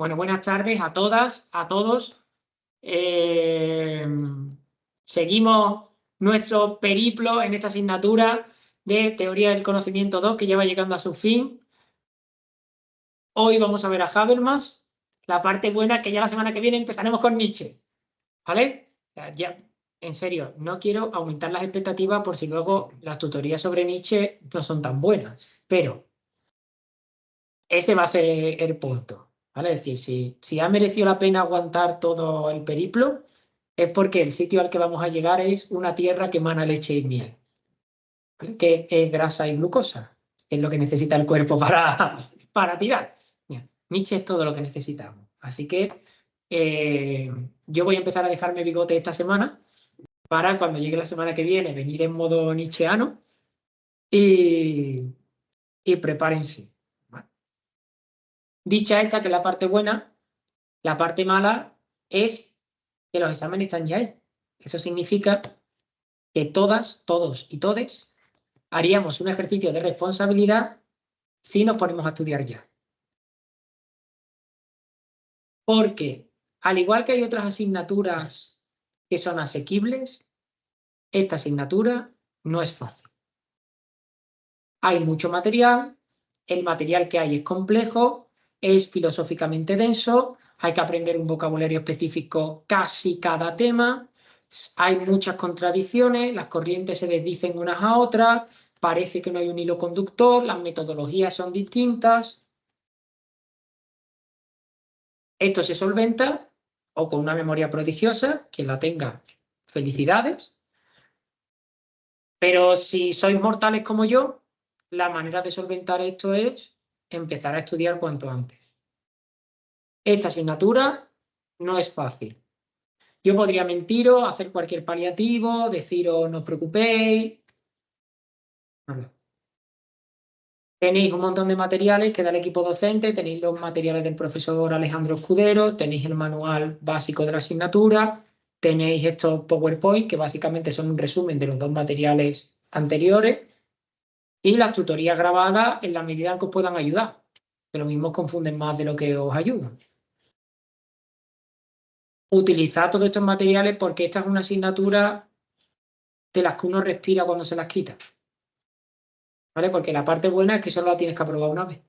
Bueno, buenas tardes a todas, a todos. Seguimos nuestro periplo en esta asignatura de Teoría del Conocimiento 2, que ya va llegando a su fin. Hoy vamos a ver a Habermas. La parte buena es que ya la semana que viene empezaremos con Nietzsche. ¿Vale? O sea, ya, en serio, no quiero aumentar las expectativas por si luego las tutorías sobre Nietzsche no son tan buenas, pero ese va a ser el punto. ¿Vale? Es decir, si ha merecido la pena aguantar todo el periplo, es porque el sitio al que vamos a llegar es una tierra que emana leche y miel, ¿vale? Que es grasa y glucosa, que es lo que necesita el cuerpo para tirar. Mira, Nietzsche es todo lo que necesitamos. Así que yo voy a empezar a dejarme bigote esta semana para cuando llegue la semana que viene venir en modo nietzscheano y prepárense. ¿Vale? Dicha esta, que es la parte buena, la parte mala es que los exámenes están ya ahí. Eso significa que todas, todos y todes haríamos un ejercicio de responsabilidad si nos ponemos a estudiar ya. Porque, al igual que hay otras asignaturas que son asequibles, esta asignatura no es fácil. Hay mucho material, el material que hay es complejo, es filosóficamente denso, hay que aprender un vocabulario específico casi cada tema, hay muchas contradicciones, las corrientes se desdicen unas a otras, parece que no hay un hilo conductor, las metodologías son distintas. Esto se solventa o con una memoria prodigiosa, quien la tenga, felicidades, pero si sois mortales como yo, la manera de solventar esto es empezar a estudiar cuanto antes. Esta asignatura no es fácil. Yo podría mentiros, hacer cualquier paliativo, deciros no os preocupéis. Tenéis un montón de materiales que da el equipo docente, tenéis los materiales del profesor Alejandro Escudero, tenéis el manual básico de la asignatura, tenéis estos PowerPoint que básicamente son un resumen de los dos materiales anteriores y las tutorías grabadas en la medida en que os puedan ayudar, que lo mismo confunden más de lo que os ayudan. Utilizad todos estos materiales porque esta es una asignatura de las que uno respira cuando se las quita. ¿Vale? Porque la parte buena es que solo la tienes que aprobar una vez.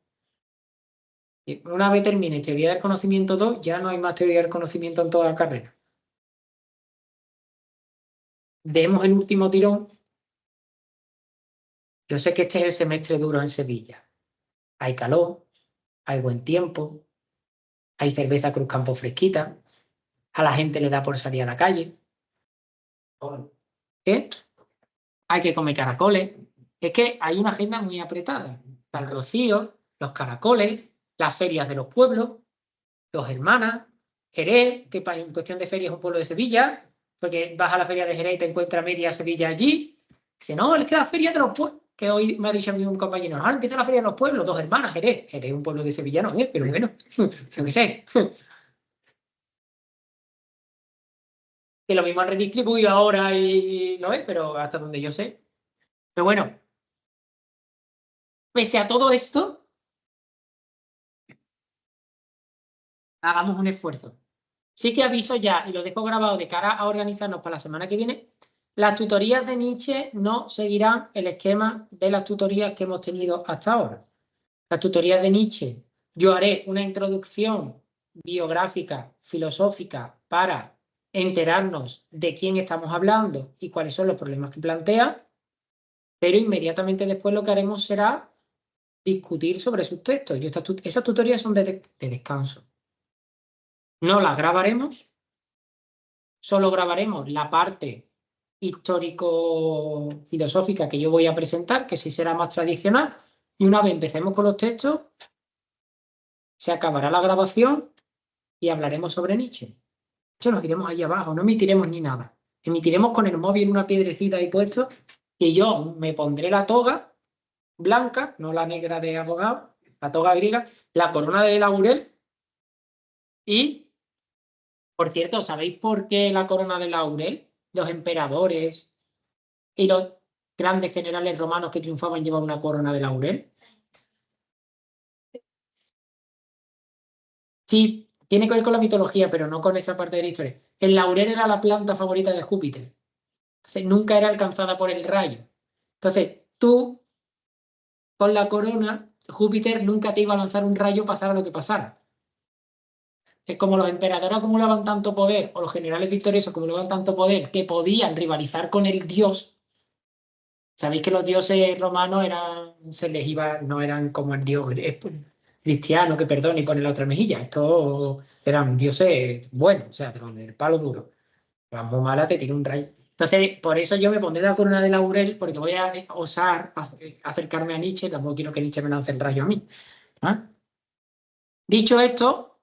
Y una vez termines teoría del conocimiento 2, ya no hay más teoría del conocimiento en toda la carrera. Demos el último tirón. Yo sé que este es el semestre duro en Sevilla. Hay calor, hay buen tiempo, hay cerveza Cruz Campo fresquita, a la gente le da por salir a la calle. ¿Qué? Hay que comer caracoles. Es que hay una agenda muy apretada. Está el Rocío, los caracoles, las ferias de los pueblos, Dos Hermanas, Jerez, que en cuestión de feria es un pueblo de Sevilla, porque vas a la feria de Jerez y te encuentras media Sevilla allí. Dice, no, es que la feria de los pueblos, que hoy me ha dicho a mí un compañero, no, empieza la feria de los pueblos, Dos Hermanas, Jerez. Jerez es un pueblo de Sevilla, no, pero bueno, yo qué sé. Que lo mismo han redistribuido ahora y lo es, pero hasta donde yo sé. Pero bueno, pese a todo esto, hagamos un esfuerzo. Sí que aviso ya, y lo dejo grabado de cara a organizarnos para la semana que viene, las tutorías de Nietzsche no seguirán el esquema de las tutorías que hemos tenido hasta ahora. Las tutorías de Nietzsche, yo haré una introducción biográfica, filosófica, para enterarnos de quién estamos hablando y cuáles son los problemas que plantea, pero inmediatamente después lo que haremos será discutir sobre sus textos. Esas tutorías son de descanso. No las grabaremos, solo grabaremos la parte histórico-filosófica que yo voy a presentar, que sí será más tradicional, y una vez empecemos con los textos, se acabará la grabación y hablaremos sobre Nietzsche. Yo nos iremos allá abajo, no emitiremos ni nada. Emitiremos con el móvil una piedrecita ahí puesto y yo me pondré la toga blanca, no la negra de abogado, la toga griega, la corona de laurel y, por cierto, ¿sabéis por qué la corona de laurel? Los emperadores y los grandes generales romanos que triunfaban llevaban una corona de laurel. Sí, tiene que ver con la mitología, pero no con esa parte de la historia. El laurel era la planta favorita de Júpiter. Entonces, nunca era alcanzada por el rayo. Entonces, tú, con la corona, Júpiter nunca te iba a lanzar un rayo pasara lo que pasara. Es como los emperadores acumulaban tanto poder, o los generales victoriosos acumulaban tanto poder, que podían rivalizar con el dios. Sabéis que los dioses romanos se les iba, no eran como el dios cristiano que perdona y pone la otra mejilla. Estos eran dioses buenos, o sea, con el palo duro. La muy mala te tira un rayo. Entonces, por eso yo me pondré la corona de laurel, porque voy a osar acercarme a Nietzsche, tampoco quiero que Nietzsche me lance el rayo a mí. ¿Ah? Dicho esto,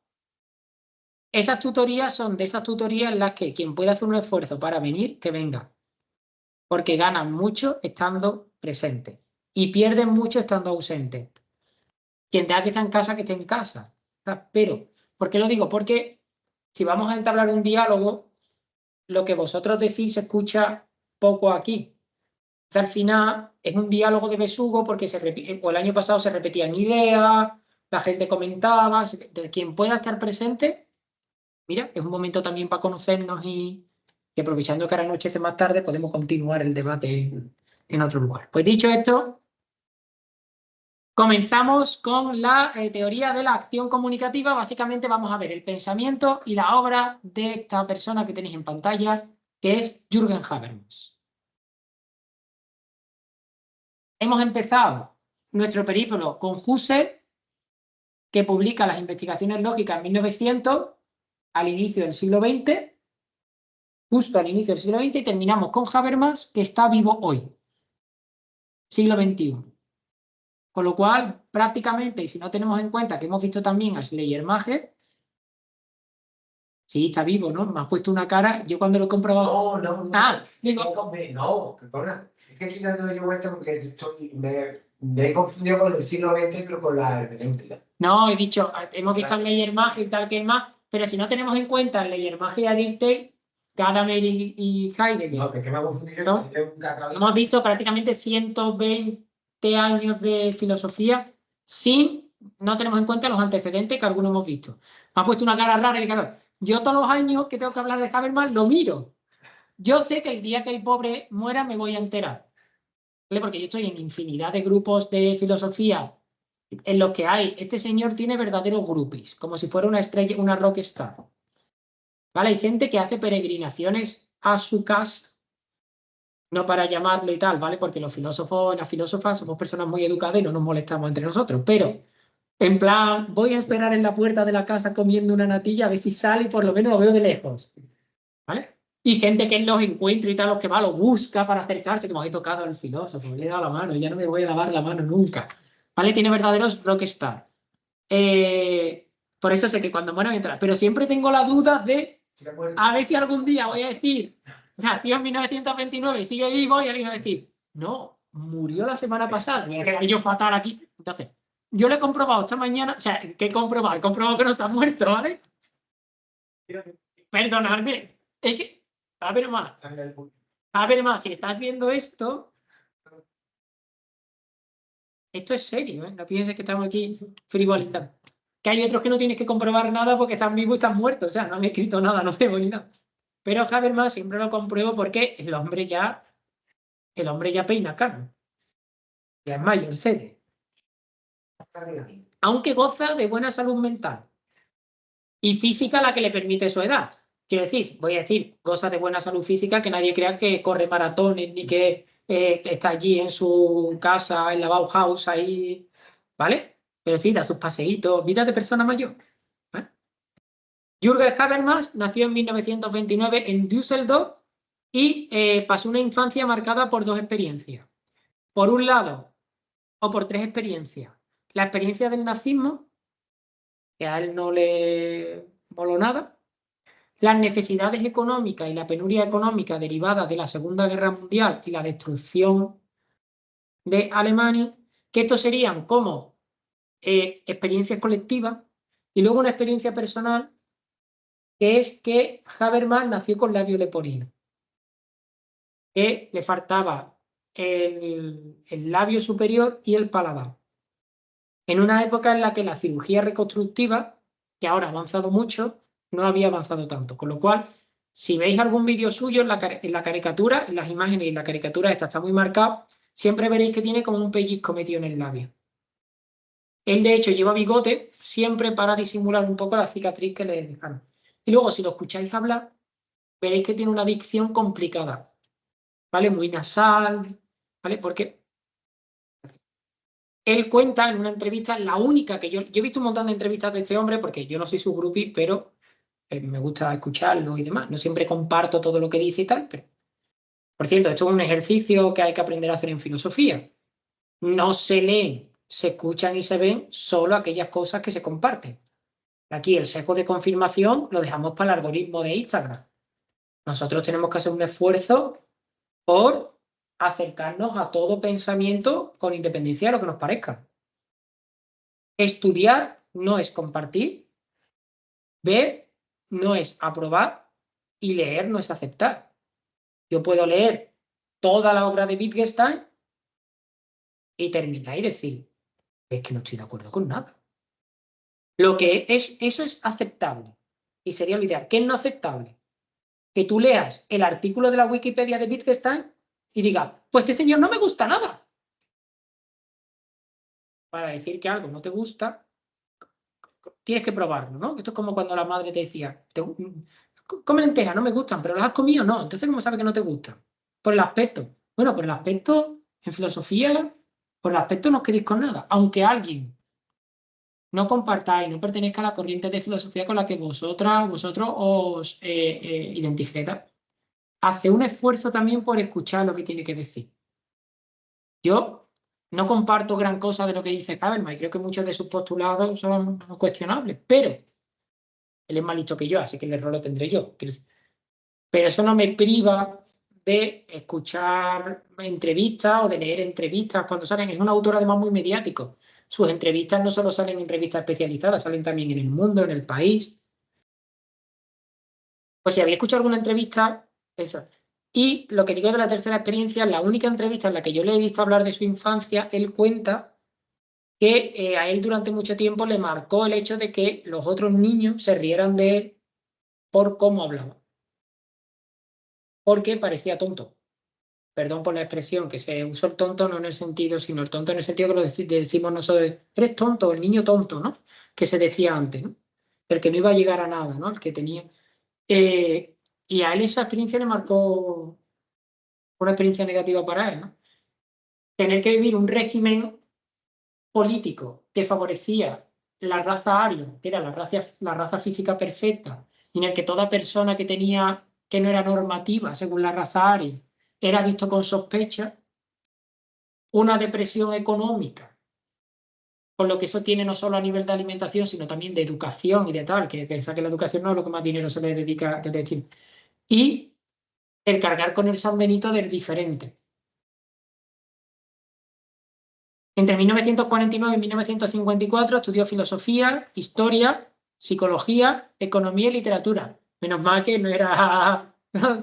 esas tutorías son de esas tutorías en las que quien pueda hacer un esfuerzo para venir, que venga. Porque ganan mucho estando presente y pierden mucho estando ausente. Quien tenga que estar en casa, que esté en casa. Pero, ¿por qué lo digo? Porque si vamos a entablar un diálogo, lo que vosotros decís se escucha poco aquí. Al final es un diálogo de besugo porque el año pasado se repetían ideas, la gente comentaba. Quien pueda estar presente, mira, es un momento también para conocernos y aprovechando que ahora anochece más tarde podemos continuar el debate en otro lugar. Pues dicho esto, comenzamos con la teoría de la acción comunicativa. Básicamente vamos a ver el pensamiento y la obra de esta persona que tenéis en pantalla, que es Jürgen Habermas. Hemos empezado nuestro periplo con Husserl, que publica las investigaciones lógicas en 1900, al inicio del siglo XX, justo al inicio del siglo XX, y terminamos con Habermas, que está vivo hoy, siglo XXI. Con lo cual, prácticamente, y si no tenemos en cuenta que hemos visto también a Schleiermacher, sí, está vivo, ¿no? Me has puesto una cara, yo cuando lo he comprobado... No. Digo... No, perdona. Es que estoy dándole yo vuelta porque me he confundido con el siglo XX, pero con la hermenéutica. No, he dicho, hemos visto a Schleiermacher y tal que más, pero si no tenemos en cuenta Schleiermacher y Dilthey, Gadamer y Heidegger. No, que me ha confundido. ¿No? Hemos visto prácticamente 120 años de filosofía no tenemos en cuenta los antecedentes que algunos hemos visto. Me ha puesto una cara rara y claro, yo todos los años que tengo que hablar de Habermas lo miro. Yo sé que el día que el pobre muera me voy a enterar. ¿Vale? Porque yo estoy en infinidad de grupos de filosofía en los que este señor tiene verdaderos groupies, como si fuera una estrella, una rockstar. ¿Vale? Hay gente que hace peregrinaciones a su casa, no para llamarlo y tal, ¿vale? Porque los filósofos y las filósofas somos personas muy educadas y no nos molestamos entre nosotros, pero en plan, voy a esperar en la puerta de la casa comiendo una natilla a ver si sale y por lo menos lo veo de lejos, ¿vale? Y gente que los encuentra y tal, los que va, lo busca para acercarse, como he tocado al filósofo, le he dado la mano, ya no me voy a lavar la mano nunca, ¿vale? Tiene verdaderos rockstar. Por eso sé que cuando muera voy a entrar, pero siempre tengo la duda de a ver si algún día voy a decir, nació en 1929 y sigue vivo, y alguien va a decir, no, murió la semana pasada, voy a quedar yo fatal aquí. Entonces, yo lo he comprobado esta mañana, o sea, ¿qué he comprobado? He comprobado que no está muerto, ¿vale? Perdonadme, es que, a ver más, si estás viendo esto es serio, ¿eh? No pienses que estamos aquí frivolizando. Que hay otros que no tienes que comprobar nada porque están vivos y están muertos, o sea, no han escrito nada, no veo ni nada. Pero Habermas siempre lo compruebo porque el hombre ya peina cano. Ya es mayor, sede. Aunque goza de buena salud mental y física la que le permite su edad. Quiero decir, voy a decir, goza de buena salud física, que nadie crea que corre maratones ni que está allí en su casa, en la Bauhaus, ahí, ¿vale? Pero sí, da sus paseitos, vida de persona mayor. ¿Vale? Jürgen Habermas nació en 1929 en Düsseldorf y pasó una infancia marcada por dos experiencias. Por un lado, o por tres experiencias. La experiencia del nazismo, que a él no le moló nada. Las necesidades económicas y la penuria económica derivada de la Segunda Guerra Mundial y la destrucción de Alemania, que estos serían como experiencias colectivas, y luego una experiencia personal, que es que Habermas nació con labio leporino, que le faltaba el labio superior y el paladar. En una época en la que la cirugía reconstructiva que ahora ha avanzado mucho, no había avanzado tanto. Con lo cual, si veis algún vídeo suyo en la caricatura, en las imágenes y en la caricatura esta está muy marcado, siempre veréis que tiene como un pellizco metido en el labio. Él, de hecho, lleva bigote siempre para disimular un poco la cicatriz que le dejaron. Y luego, si lo escucháis hablar, veréis que tiene una dicción complicada, ¿vale? Muy nasal, ¿vale? Porque él cuenta en una entrevista, la única que yo he visto un montón de entrevistas de este hombre, porque yo no soy su groupie, pero me gusta escucharlo y demás. No siempre comparto todo lo que dice y tal, pero... Por cierto, esto es un ejercicio que hay que aprender a hacer en filosofía. No se leen, se escuchan y se ven solo aquellas cosas que se comparten. Aquí el sesgo de confirmación lo dejamos para el algoritmo de Instagram. Nosotros tenemos que hacer un esfuerzo por acercarnos a todo pensamiento con independencia de lo que nos parezca. Estudiar no es compartir, ver no es aprobar y leer no es aceptar. Yo puedo leer toda la obra de Wittgenstein y terminar y decir, es que no estoy de acuerdo con nada. Eso es aceptable y sería lo ideal. ¿Qué es no aceptable? Que tú leas el artículo de la Wikipedia de Wittgenstein y digas, pues este señor no me gusta nada. Para decir que algo no te gusta, tienes que probarlo, ¿no? Esto es como cuando la madre te decía, come lentejas, no me gustan, pero las has comido, no. Entonces, ¿cómo sabes que no te gustan? Por el aspecto. Bueno, por el aspecto, en filosofía, por el aspecto no os quedéis con nada. Aunque alguien no compartáis, no pertenezca a la corriente de filosofía con la que vosotros os identificáis, hace un esfuerzo también por escuchar lo que tiene que decir. Yo no comparto gran cosa de lo que dice Habermas y creo que muchos de sus postulados son cuestionables, pero él es más listo que yo, así que el error lo tendré yo. Pero eso no me priva de escuchar entrevistas o de leer entrevistas cuando salen. Es un autor además muy mediático. Sus entrevistas no solo salen en revistas especializadas, salen también en El Mundo, en El País. Pues si había escuchado alguna entrevista, eso. Y lo que digo de la tercera experiencia, la única entrevista en la que yo le he visto hablar de su infancia, él cuenta que a él durante mucho tiempo le marcó el hecho de que los otros niños se rieran de él por cómo hablaba. Porque parecía tonto. Perdón por la expresión, que se usó el tonto no en el sentido, sino el tonto en el sentido que lo decimos nosotros, eres tonto, el niño tonto, ¿no? Que se decía antes, ¿no? El que no iba a llegar a nada, ¿no? El que tenía... y a él esa experiencia le marcó una experiencia negativa para él, ¿no? Tener que vivir un régimen político que favorecía la raza aria, que era la raza física perfecta, y en el que toda persona que tenía, que no era normativa según la raza aria, era visto con sospecha, una depresión económica, con lo que eso tiene no solo a nivel de alimentación, sino también de educación y de tal, que piensa que la educación no es lo que más dinero se le dedica desde Chile. Y el cargar con el San Benito del diferente. Entre 1949 y 1954 estudió filosofía, historia, psicología, economía y literatura. Menos mal que no era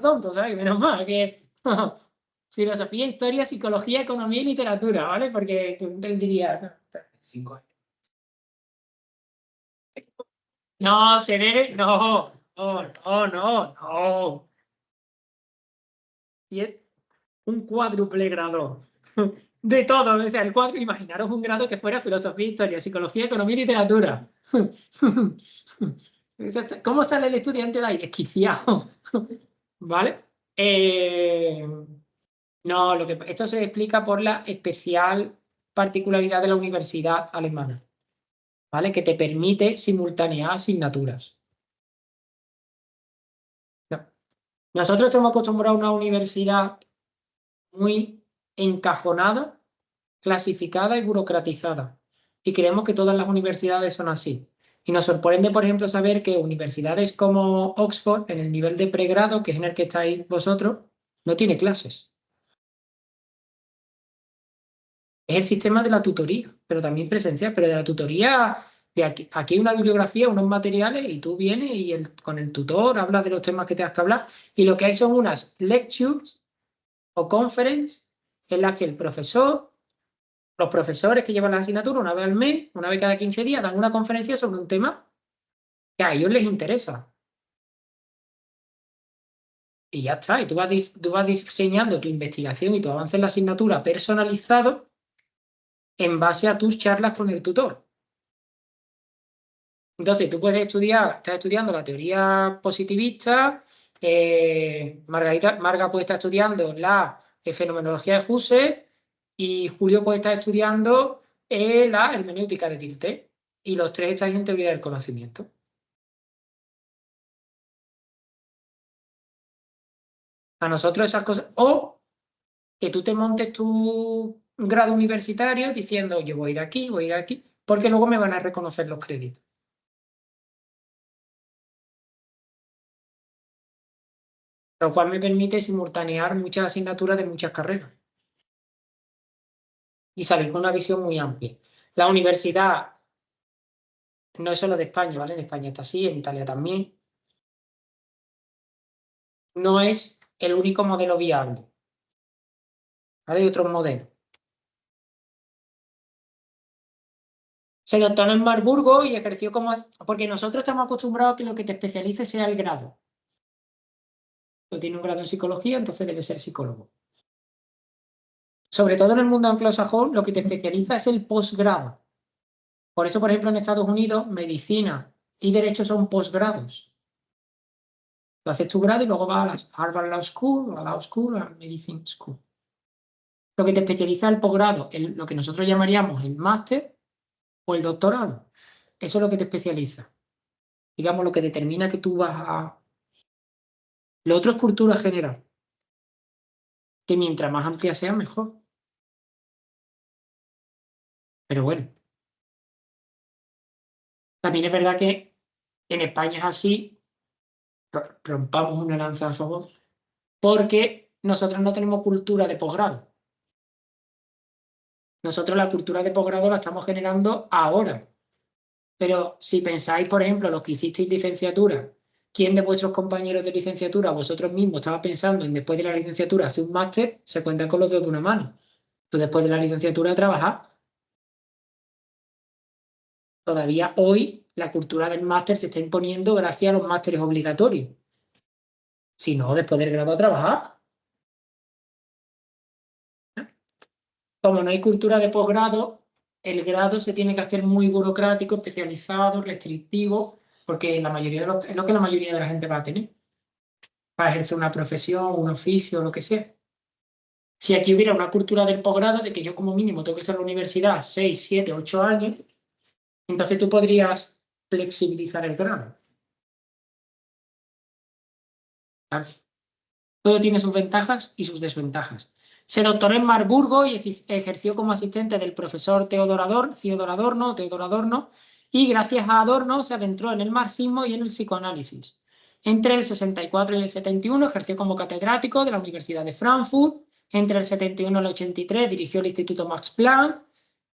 tonto, ¿sabes? Menos mal que filosofía, historia, psicología, economía y literatura, ¿vale? Porque él diría... 5 años. No, se debe... No, no. Un cuádruple grado. De todo, o sea, el cuadro, imaginaros un grado que fuera filosofía, historia, psicología, economía y literatura. ¿Cómo sale el estudiante de ahí? Desquiciado. ¿Vale? No, esto se explica por la especial particularidad de la universidad alemana, ¿vale? Que te permite simultanear asignaturas. No. Nosotros estamos acostumbrados a una universidad muy encajonada, clasificada y burocratizada. Y creemos que todas las universidades son así. Y nos sorprende, por ejemplo, saber que universidades como Oxford, en el nivel de pregrado, que es en el que estáis vosotros, no tiene clases. Es el sistema de la tutoría, pero también presencial, pero de la tutoría, de aquí hay una bibliografía, unos materiales, y tú vienes y con el tutor hablas de los temas que tengas que hablar, y lo que hay son unas lectures o conference en las que los profesores que llevan la asignatura una vez al mes, una vez cada 15 días, dan una conferencia sobre un tema que a ellos les interesa. Y ya está. Y tú vas diseñando tu investigación y tu avance en la asignatura personalizado en base a tus charlas con el tutor. Entonces, tú puedes estás estudiando la teoría positivista, Marga puede estar estudiando la fenomenología de Husserl y Julio puede estar estudiando la hermenéutica de Tilté. Y los tres estáis en teoría del conocimiento. A nosotros esas cosas. O que tú te montes tu grado universitario diciendo yo voy a ir aquí, porque luego me van a reconocer los créditos. Lo cual me permite simultanear muchas asignaturas de muchas carreras y salir con una visión muy amplia. La universidad no es solo de España, ¿vale? En España está así, en Italia también. No es el único modelo viable. ¿Vale? Hay otros modelos. Se doctoró en Marburgo y ejerció como... Porque nosotros estamos acostumbrados a que lo que te especialice sea el grado. Tú tienes un grado en psicología, entonces debe ser psicólogo. Sobre todo en el mundo anglosajón, lo que te especializa es el posgrado. Por eso, por ejemplo, en Estados Unidos, medicina y derecho son posgrados. Lo haces tu grado y luego vas a la Harvard Law School, o a Law School, o a Medicine School. Lo que te especializa el posgrado, lo que nosotros llamaríamos el máster o el doctorado. Eso es lo que te especializa. Digamos, lo que determina que tú vas a... Lo otro es cultura general, que mientras más amplia sea, mejor. Pero bueno, también es verdad que en España es así, rompamos una lanza a favor, porque nosotros no tenemos cultura de posgrado. Nosotros la cultura de posgrado la estamos generando ahora. Pero si pensáis, por ejemplo, los que hicisteis licenciatura, ¿quién de vuestros compañeros de licenciatura, vosotros mismos, estaba pensando en después de la licenciatura hacer un máster? Se cuentan con los dedos de una mano. Tú después de la licenciatura trabajas. Todavía hoy la cultura del máster se está imponiendo gracias a los másteres obligatorios. Si no, después del grado a trabajar. Como no hay cultura de posgrado, el grado se tiene que hacer muy burocrático, especializado, restrictivo, porque la mayoría es lo que la mayoría de la gente va a tener para ejercer una profesión, un oficio, lo que sea. Si aquí hubiera una cultura del posgrado, de que yo como mínimo tengo que estar en la universidad 6, 7, 8 años, entonces tú podrías flexibilizar el grado. ¿Vale? Todo tiene sus ventajas y sus desventajas. Se doctoró en Marburgo y ejerció como asistente del profesor Theodor Adorno, y gracias a Adorno se adentró en el marxismo y en el psicoanálisis. Entre el 64 y el 71 ejerció como catedrático de la Universidad de Frankfurt. Entre el 71 y el 83 dirigió el Instituto Max Planck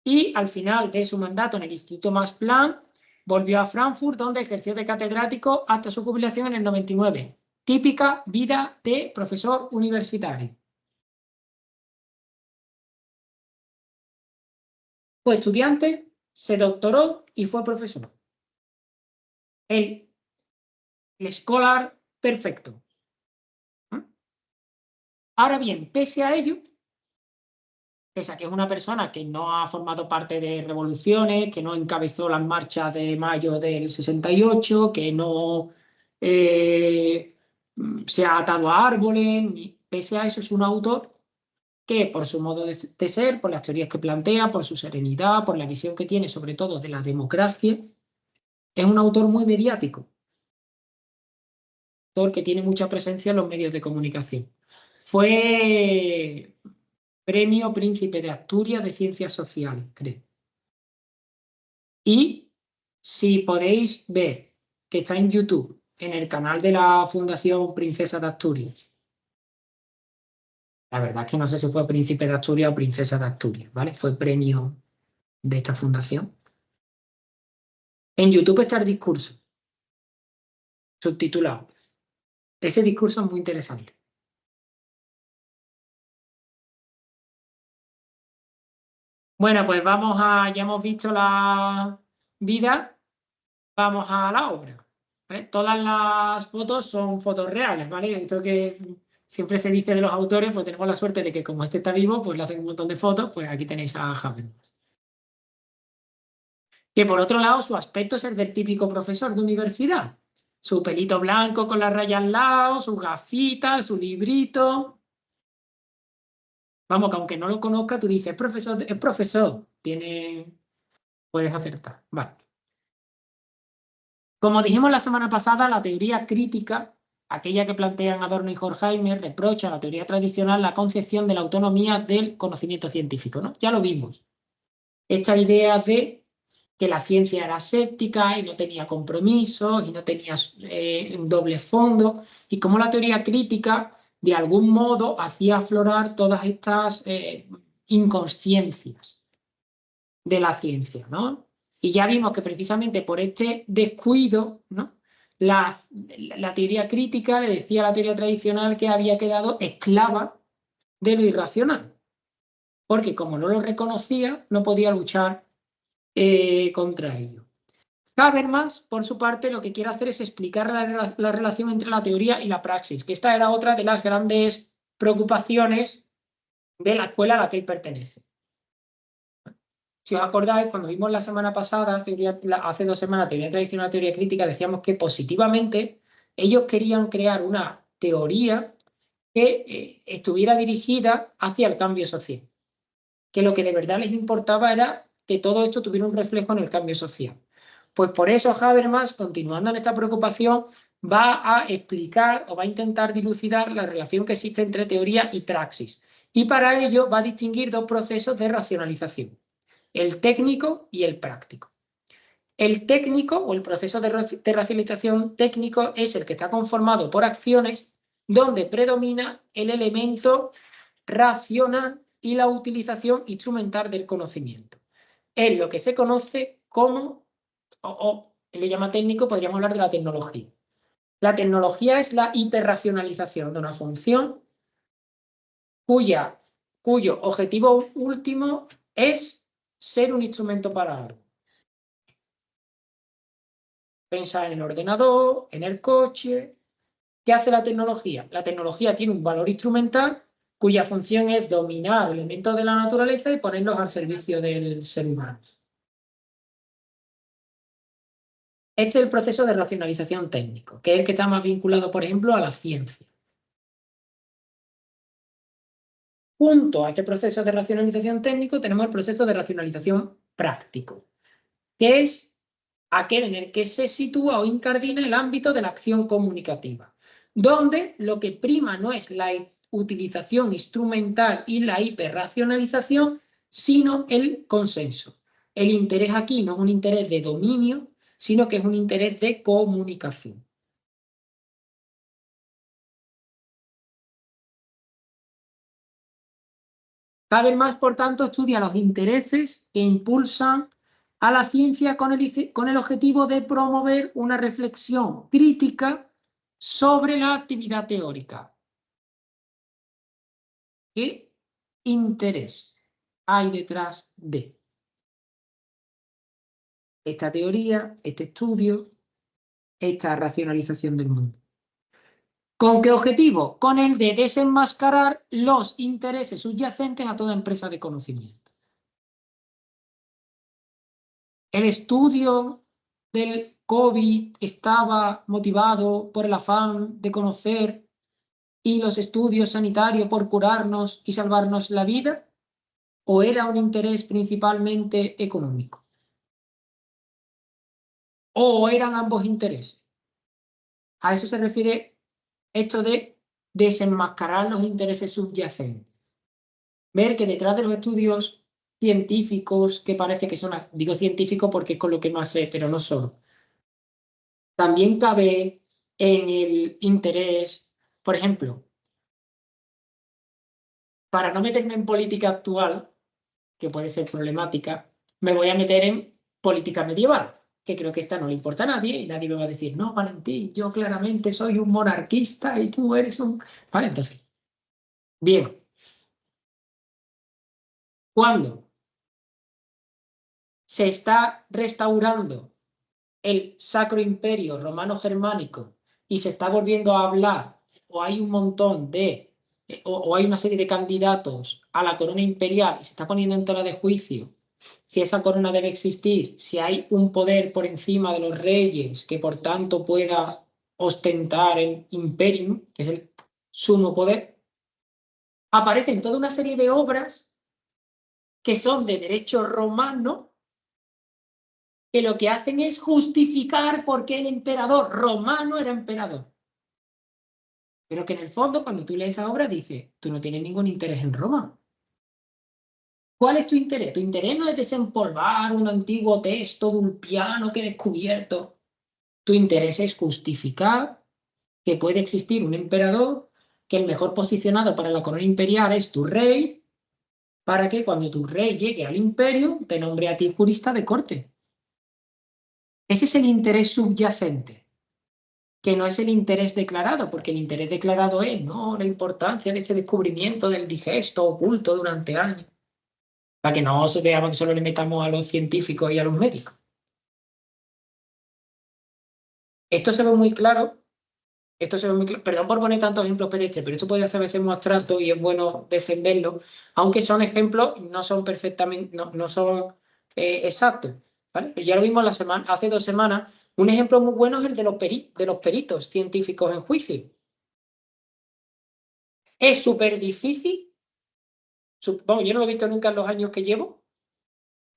y al final de su mandato en el Instituto Max Planck volvió a Frankfurt, donde ejerció de catedrático hasta su jubilación en el 99. Típica vida de profesor universitario. Fue estudiante, se doctoró y fue profesor. El scholar perfecto. Ahora bien, pese a ello, pese a que es una persona que no ha formado parte de revoluciones, que no encabezó las marchas de mayo del 68, que no se ha atado a árboles, pese a eso es un autor que por su modo de ser, por las teorías que plantea, por su serenidad, por la visión que tiene sobre todo de la democracia, es un autor muy mediático, un autor que tiene mucha presencia en los medios de comunicación. Fue Premio Príncipe de Asturias de Ciencias Sociales, creo. Y si podéis ver que está en YouTube, en el canal de la Fundación Princesa de Asturias, la verdad es que no sé si fue Príncipe de Asturias o Princesa de Asturias, ¿vale? Fue premio de esta fundación. En YouTube está el discurso, subtitulado. Ese discurso es muy interesante. Bueno, pues ya hemos visto la vida, vamos a la obra. ¿vale? Todas las fotos son fotos reales, ¿vale? Esto que siempre se dice de los autores, pues tenemos la suerte de que como este está vivo, pues le hacen un montón de fotos, pues aquí tenéis a Habermas. Que por otro lado, su aspecto es el del típico profesor de universidad. Su pelito blanco con la raya al lado, sus gafitas, su librito. Vamos, que aunque no lo conozca, tú dices, es profesor, puedes acertar. Vale. Como dijimos la semana pasada, la teoría crítica, aquella que plantean Adorno y Horkheimer, reprocha a la teoría tradicional la concepción de la autonomía del conocimiento científico, ¿no? Ya lo vimos. Esta idea de que la ciencia era séptica y no tenía compromisos y no tenía un doble fondo, y cómo la teoría crítica de algún modo hacía aflorar todas estas inconsciencias de la ciencia, ¿no? Y ya vimos que precisamente por este descuido, ¿no? La teoría crítica le decía a la teoría tradicional que había quedado esclava de lo irracional, porque como no lo reconocía, no podía luchar contra ello. Habermas, por su parte, lo que quiere hacer es explicar la relación entre la teoría y la praxis, que esta era otra de las grandes preocupaciones de la escuela a la que él pertenece. Si os acordáis, cuando vimos la semana pasada, hace 2 semanas, teoría tradicional, teoría crítica, decíamos que positivamente ellos querían crear una teoría que estuviera dirigida hacia el cambio social, que lo que de verdad les importaba era que todo esto tuviera un reflejo en el cambio social. Pues por eso Habermas, continuando en esta preocupación, va a explicar o va a intentar dilucidar la relación que existe entre teoría y praxis. Y para ello va a distinguir 2 procesos de racionalización: el técnico y el práctico. El técnico o el proceso de racionalización técnico es el que está conformado por acciones donde predomina el elemento racional y la utilización instrumental del conocimiento. Es lo que se conoce como, o lo llama técnico, podríamos hablar de la tecnología. La tecnología es la hiperracionalización de una función cuyo objetivo último es ser un instrumento para algo. Pensar en el ordenador, en el coche. ¿Qué hace la tecnología? La tecnología tiene un valor instrumental cuya función es dominar elementos de la naturaleza y ponerlos al servicio del ser humano. Este es el proceso de racionalización técnico, que es el que está más vinculado, por ejemplo, a la ciencia. Junto a este proceso de racionalización técnico tenemos el proceso de racionalización práctico, que es aquel en el que se sitúa o incardina el ámbito de la acción comunicativa, donde lo que prima no es la utilización instrumental y la hiperracionalización, sino el consenso. El interés aquí no es un interés de dominio, sino que es un interés de comunicación. Habermas, por tanto, estudia los intereses que impulsan a la ciencia con el objetivo de promover una reflexión crítica sobre la actividad teórica. ¿Qué interés hay detrás de esta teoría, este estudio, esta racionalización del mundo? ¿Con qué objetivo? Con el de desenmascarar los intereses subyacentes a toda empresa de conocimiento. El estudio del COVID estaba motivado por el afán de conocer y los estudios sanitarios por curarnos y salvarnos la vida, ¿o era un interés principalmente económico? ¿O eran ambos intereses? A eso se refiere esto de desenmascarar los intereses subyacentes. Ver que detrás de los estudios científicos, que parece que son, digo científicos porque es con lo que más sé, pero no solo, también cabe en el interés, por ejemplo, para no meterme en política actual, que puede ser problemática, me voy a meter en política medieval, que creo que esta no le importa a nadie y nadie me va a decir, no, Valentín, yo claramente soy un monarquista y tú eres un... Vale, entonces, bien. ¿Cuándo se está restaurando el Sacro Imperio Romano-Germánico y se está volviendo a hablar, o hay un montón de, o hay una serie de candidatos a la corona imperial y se está poniendo en tela de juicio si esa corona debe existir, si hay un poder por encima de los reyes que por tanto pueda ostentar el imperium, que es el sumo poder, aparecen toda una serie de obras que son de derecho romano, que lo que hacen es justificar por qué el emperador romano era emperador. Pero que en el fondo, cuando tú lees esa obra, dices, tú no tienes ningún interés en Roma. ¿Cuál es tu interés? Tu interés no es desempolvar un antiguo texto de un piano que he descubierto. Tu interés es justificar que puede existir un emperador, que el mejor posicionado para la corona imperial es tu rey, para que cuando tu rey llegue al imperio, te nombre a ti jurista de corte. Ese es el interés subyacente, que no es el interés declarado, porque el interés declarado es, no, la importancia de este descubrimiento del digesto oculto durante años, para que no se vea que solo le metamos a los científicos y a los médicos. Esto se ve muy claro, perdón por poner tantos ejemplos pedestres, pero esto puede ser a veces muy abstracto y es bueno defenderlo, aunque son ejemplos, no son perfectamente, no son exactos. ¿Vale? Ya lo vimos hace 2 semanas. Un ejemplo muy bueno es el de los peritos científicos en juicio. Es súper difícil, vamos, yo no lo he visto nunca en los años que llevo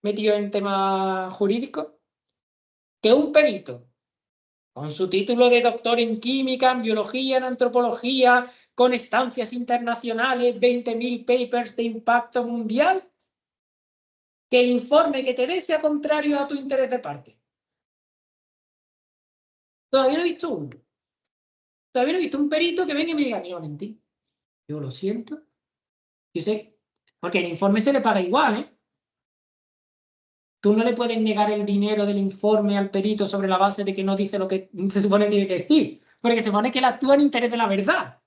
metido en temas jurídicos, que un perito con su título de doctor en química, en biología, en antropología, con estancias internacionales, 20.000 papers de impacto mundial, que el informe que te dé sea contrario a tu interés de parte. Todavía no he visto uno. Todavía no he visto un perito que venga y me diga, mira, Valentín, yo lo siento. Yo sé, porque el informe se le paga igual, ¿eh? Tú no le puedes negar el dinero del informe al perito sobre la base de que no dice lo que se supone que tiene que decir, porque se supone que él actúa en interés de la verdad.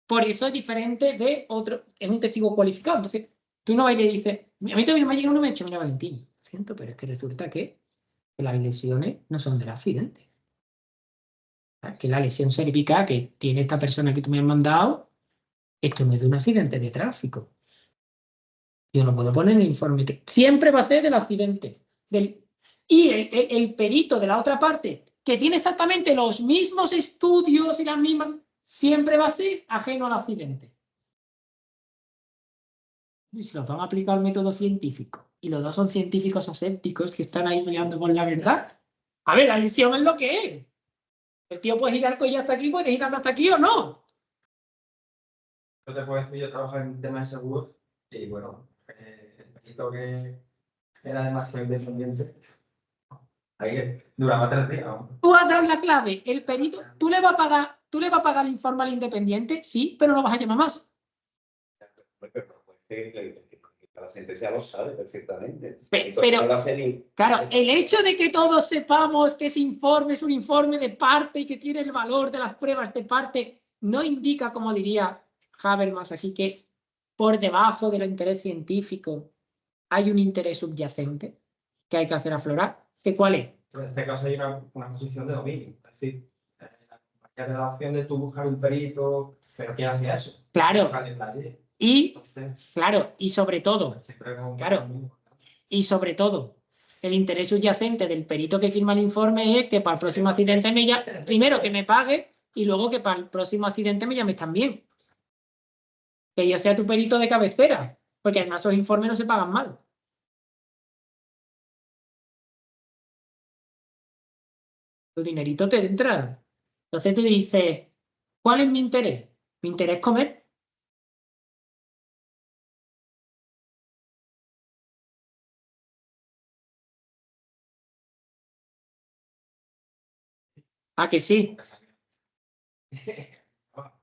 Por eso es diferente de otro, es un testigo cualificado. Entonces, tú no vas y le dices, a mí también me ha llegado uno y me ha dicho, mira, Valentín, siento, pero es que resulta que las lesiones no son del accidente. Que la lesión cervical que tiene esta persona que tú me has mandado, esto no es de un accidente de tráfico. Yo no puedo poner en el informe que siempre va a ser del accidente. Y el perito de la otra parte, que tiene exactamente los mismos estudios y las mismas, siempre va a ser ajeno al accidente. Y si los van a aplicar al método científico, y los dos son científicos asépticos que están ahí peleando con la verdad, a ver, la lesión es lo que es. El tío puede girar el cuello hasta aquí, puede girarlo hasta aquí o no. Yo te puedo decir, yo trabajo en temas de seguros y bueno, el perito que era demasiado independiente, ahí duraba 3 días. ¿No? Tú has dado la clave, el perito, tú le vas a pagar el informe al independiente, sí, pero no vas a llamar más. La sentencia lo sabe perfectamente. Pero no lo hace ni... Claro, el hecho de que todos sepamos que ese informe es un informe de parte y que tiene el valor de las pruebas de parte, no indica, como diría Habermas, así que por debajo del interés científico hay un interés subyacente que hay que hacer aflorar. ¿Qué cuál es? En este caso hay una posición de dominio. Es decir, la te da la opción de tú buscar un perito, pero ¿quién hacía eso? Claro. Y, Entonces, claro, y sobre todo, claro, y sobre todo, el interés subyacente del perito que firma el informe es que para el próximo accidente me llame, primero que me pague y luego que para el próximo accidente me llames también. Que yo sea tu perito de cabecera, porque además esos informes no se pagan mal. Tu dinerito te entra. Entonces tú dices, ¿cuál es mi interés? Mi interés es comer. ¿A que sí?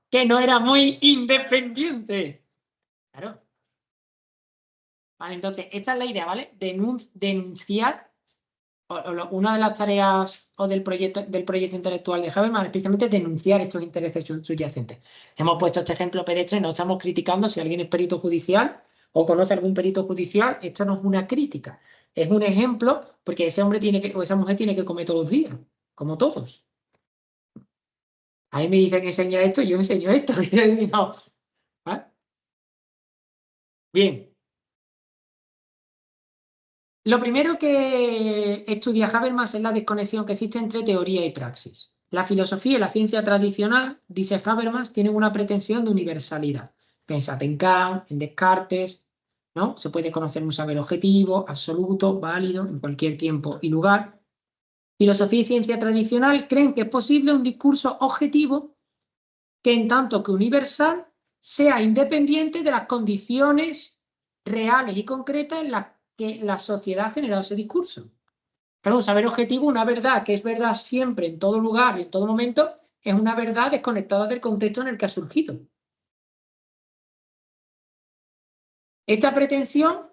Que no era muy independiente. Claro. Vale, entonces, esta es la idea, ¿vale? Denunciar, una de las tareas del proyecto intelectual de Habermas, especialmente denunciar estos intereses subyacentes. Hemos puesto este ejemplo pedestre, no estamos criticando si alguien es perito judicial o conoce algún perito judicial, esto no es una crítica. Es un ejemplo porque ese hombre tiene que, o esa mujer tiene que comer todos los días, como todos. Ahí me dicen que enseña esto, yo enseño esto. No. ¿Vale? Bien. Lo primero que estudia Habermas es la desconexión que existe entre teoría y praxis. La filosofía y la ciencia tradicional, dice Habermas, tienen una pretensión de universalidad. Pensad en Kant, en Descartes, ¿no? Se puede conocer un saber objetivo, absoluto, válido, en cualquier tiempo y lugar. Filosofía y ciencia tradicional creen que es posible un discurso objetivo que, en tanto que universal, sea independiente de las condiciones reales y concretas en las que la sociedad ha generado ese discurso. Claro, un saber objetivo, una verdad que es verdad siempre, en todo lugar y en todo momento, es una verdad desconectada del contexto en el que ha surgido. Esta pretensión,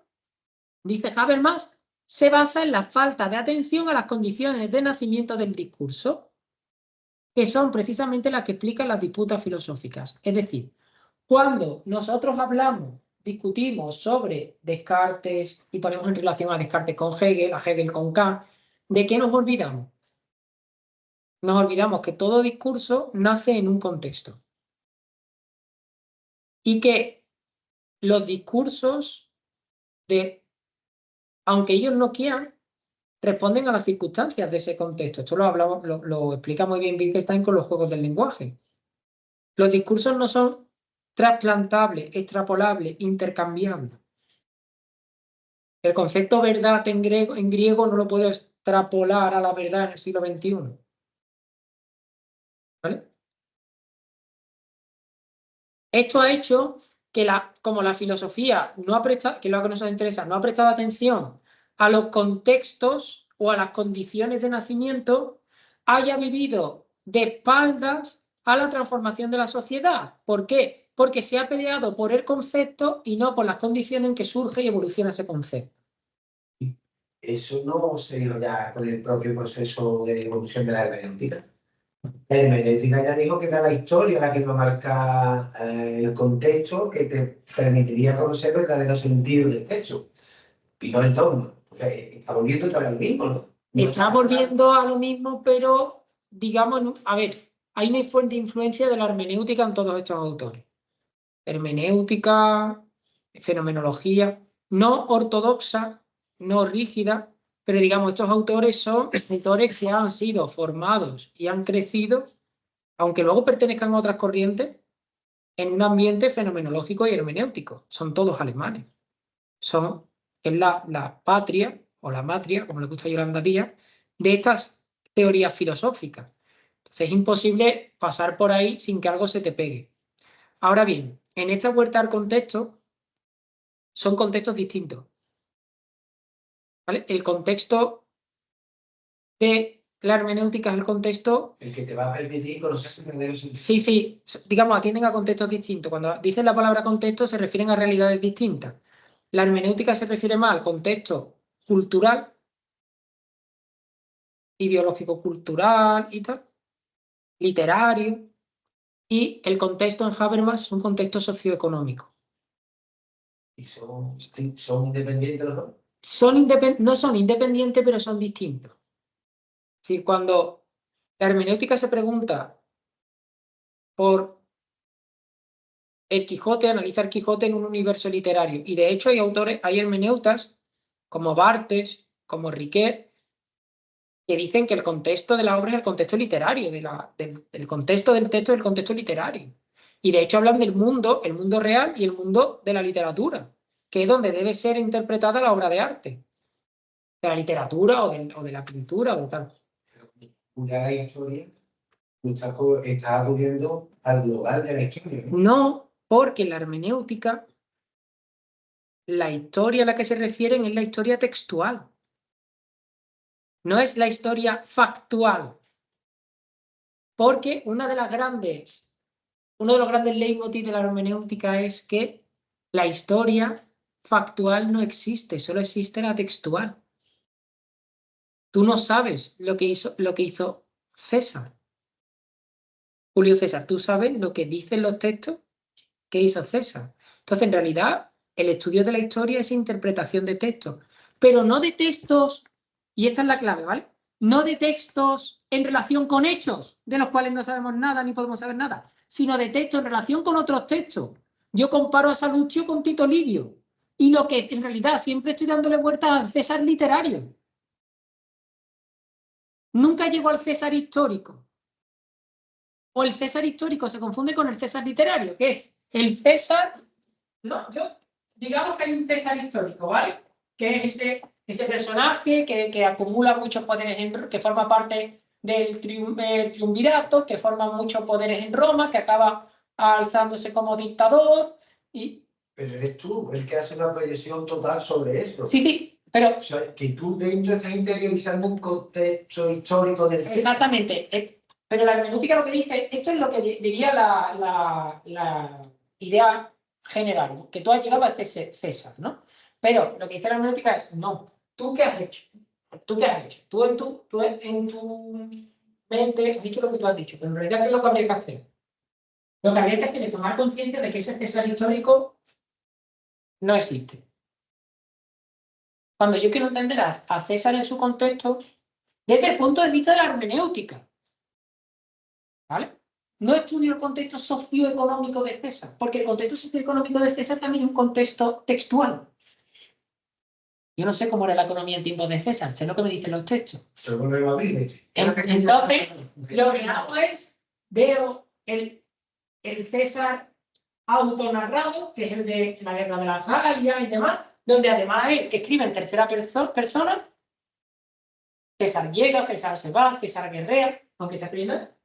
dice Habermas, se basa en la falta de atención a las condiciones de nacimiento del discurso, que son precisamente las que explican las disputas filosóficas. Es decir, cuando nosotros hablamos, discutimos sobre Descartes y ponemos en relación a Descartes con Hegel, a Hegel con Kant, ¿de qué nos olvidamos? Nos olvidamos que todo discurso nace en un contexto y que los discursos, aunque ellos no quieran, responden a las circunstancias de ese contexto. Esto lo explica muy bien Wittgenstein con los juegos del lenguaje. Los discursos no son trasplantables, extrapolables, intercambiables. El concepto verdad en griego no lo puedo extrapolar a la verdad en el siglo XXI. ¿Vale? Esto ha hecho que, como la filosofía no ha prestado, que es lo que nos interesa, no ha prestado atención a los contextos o a las condiciones de nacimiento, haya vivido de espaldas a la transformación de la sociedad. ¿Por qué? Porque se ha peleado por el concepto y no por las condiciones en que surge y evoluciona ese concepto. Eso no se dio ya con el propio proceso de evolución de la hermenéutica. La hermenéutica ya dijo que era la historia la que iba a marcar el contexto que te permitiría conocer el verdadero sentido del texto. Y no el entorno. O sea, está volviendo otra vez al mismo, ¿no? Está volviendo a lo mismo, pero digamos, a ver, hay una fuerte influencia de la hermenéutica en todos estos autores. Hermenéutica, fenomenología, no ortodoxa, no rígida, pero digamos, estos autores son autores que han sido formados y han crecido, aunque luego pertenezcan a otras corrientes, en un ambiente fenomenológico y hermenéutico. Son todos alemanes. Es la patria, o la matria, como le gusta a Yolanda Díaz, de estas teorías filosóficas. Entonces es imposible pasar por ahí sin que algo se te pegue. Ahora bien, en esta vuelta al contexto, son contextos distintos. ¿Vale? El contexto de la hermenéutica es el contexto... El que te va a permitir conocer el verdadero sentido. Sí, digamos, atienden a contextos distintos. Cuando dicen la palabra contexto se refieren a realidades distintas. La hermenéutica se refiere más al contexto cultural, ideológico-cultural y tal, literario, y el contexto en Habermas es un contexto socioeconómico. ¿Y son independientes los dos? No son independientes, pero son distintos. Es decir, cuando la hermenéutica se pregunta por el Quijote, analiza el Quijote en un universo literario, y de hecho hay hermeneutas como Barthes, como Riquet, que dicen que el contexto de la obra es el contexto literario, del contexto del texto es el contexto literario. Y de hecho hablan del mundo, el mundo real y el mundo de la literatura, que es donde debe ser interpretada la obra de arte, de la literatura o de la pintura o tal. Una historia, está acudiendo al global de la historia, ¿no? No, porque la hermenéutica, la historia a la que se refieren es la historia textual. No es la historia factual. Porque uno de los grandes leitmotiv de la hermenéutica es que la historia factual no existe, solo existe la textual. Tú no sabes lo que hizo César. Julio César, tú sabes lo que dicen los textos que hizo César. Entonces, en realidad, el estudio de la historia es interpretación de textos. pero no de textos, y esta es la clave, ¿vale? No de textos en relación con hechos, de los cuales no sabemos nada ni podemos saber nada, sino de textos en relación con otros textos. Yo comparo a Salustio con Tito Livio, y lo que en realidad siempre estoy dándole vueltas al César literario. Nunca llego al César histórico. O el César histórico se confunde con el César literario, que es el César... No, digamos que hay un César histórico, ¿vale? Que es ese personaje que acumula muchos poderes, que forma parte del triunvirato, que forma muchos poderes en Roma, que acaba alzándose como dictador. Pero eres tú el que hace una proyección total sobre esto. Sí, pero... O sea, que tú dentro estás interiorizando un contexto histórico del César. Exactamente. Pero la hermenéutica lo que dice, esto es lo que diría la idea general, que tú has llegado a César, ¿no? Pero lo que dice la hermenéutica es, no, ¿tú qué has hecho? ¿Tú qué has hecho? Tú en tu mente has dicho lo que tú has dicho, pero en realidad, ¿qué es lo que habría que hacer? Lo que habría que hacer es tomar conciencia de que ese César histórico no existe. Cuando yo quiero entender a César en su contexto, desde el punto de vista de la hermenéutica, ¿vale? No estudio el contexto socioeconómico de César, porque el contexto socioeconómico de César también es un contexto textual. Yo no sé cómo era la economía en tiempos de César, sé lo que me dicen los textos. Entonces, lo que hago es, veo el César autonarrado, que es el de la guerra de las Galias y demás, donde además él escribe en tercera persona, César llega, César se va, César guerrea, aunque está escribiendo.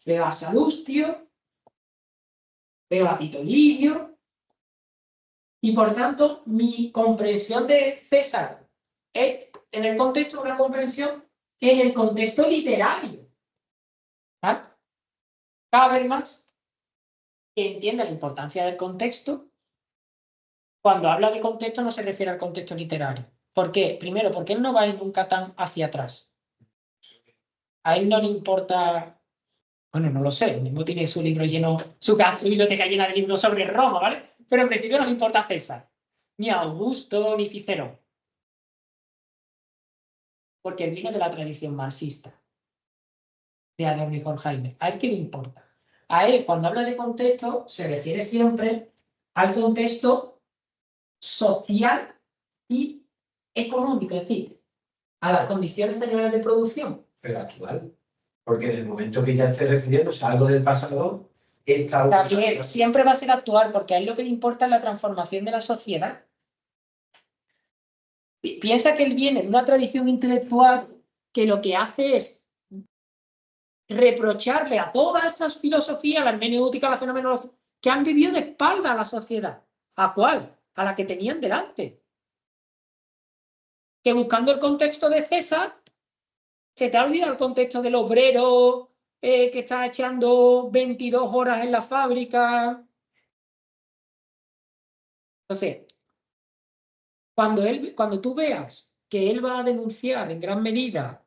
Veo a Salustio, veo a Tito Livio, y por tanto mi comprensión de César es en el contexto de una comprensión en el contexto literario. ¿Vale? Habermas, que entiende la importancia del contexto, cuando habla de contexto no se refiere al contexto literario. ¿Por qué? Primero, porque él no va a ir nunca tan hacia atrás. A él no le importa... Bueno, no lo sé, el mismo tiene su libro lleno, su biblioteca llena de libros sobre Roma, ¿vale? Pero en principio no le importa a César, ni a Augusto, ni Cicerón. Porque él viene de la tradición marxista, de Adorno y Horkheimer. ¿A él qué le importa? A él, cuando habla de contexto, se refiere siempre al contexto social y económico, es decir, a las condiciones generales de producción. Pero actual. Porque en el momento que ya esté refiriéndose a algo del pasado, También siempre va a ser actual, porque a él lo que le importa es la transformación de la sociedad. Piensa que él viene de una tradición intelectual que lo que hace es reprocharle a todas estas filosofías, la hermenéutica, la fenomenología, que han vivido de espalda a la sociedad. ¿A cuál? A la que tenían delante. Que buscando el contexto de César, se te ha olvidado el contexto del obrero que está echando 22 horas en la fábrica. Entonces, cuando tú veas que él va a denunciar en gran medida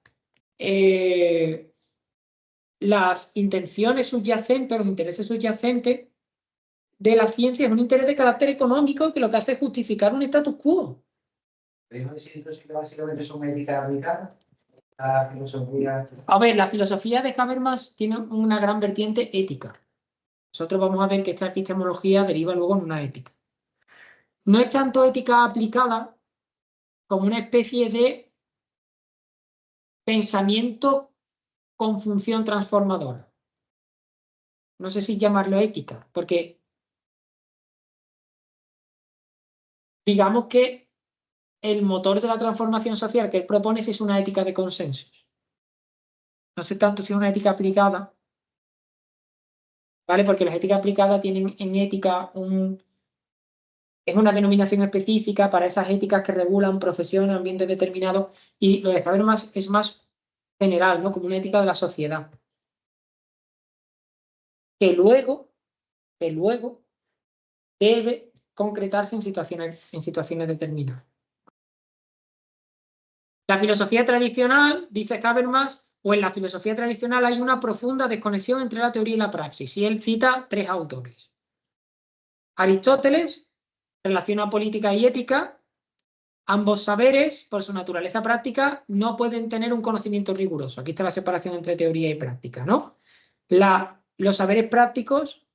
las intenciones subyacentes, los intereses subyacentes de la ciencia, es un interés de carácter económico que lo que hace es justificar un status quo. que básicamente son éticas aplicadas. La filosofía... A ver, la filosofía de Habermas tiene una gran vertiente ética. Nosotros vamos a ver que esta epistemología deriva luego en una ética. No es tanto ética aplicada como una especie de pensamiento con función transformadora. No sé si llamarlo ética, porque digamos que el motor de la transformación social que él propone es una ética de consensos. No sé tanto si es una ética aplicada, ¿vale? Porque las éticas aplicadas tienen en ética es una denominación específica para esas éticas que regulan profesiones, ambientes determinados, y lo de Habermas es más general, ¿no? Como una ética de la sociedad. Que luego debe concretarse en situaciones determinadas. La filosofía tradicional, dice Habermas, o en la filosofía tradicional hay una profunda desconexión entre la teoría y la praxis, y él cita 3 autores. Aristóteles relaciona política y ética Ambos saberes, por su naturaleza práctica, no pueden tener un conocimiento riguroso. Aquí está la separación entre teoría y práctica, ¿no? Los saberes prácticos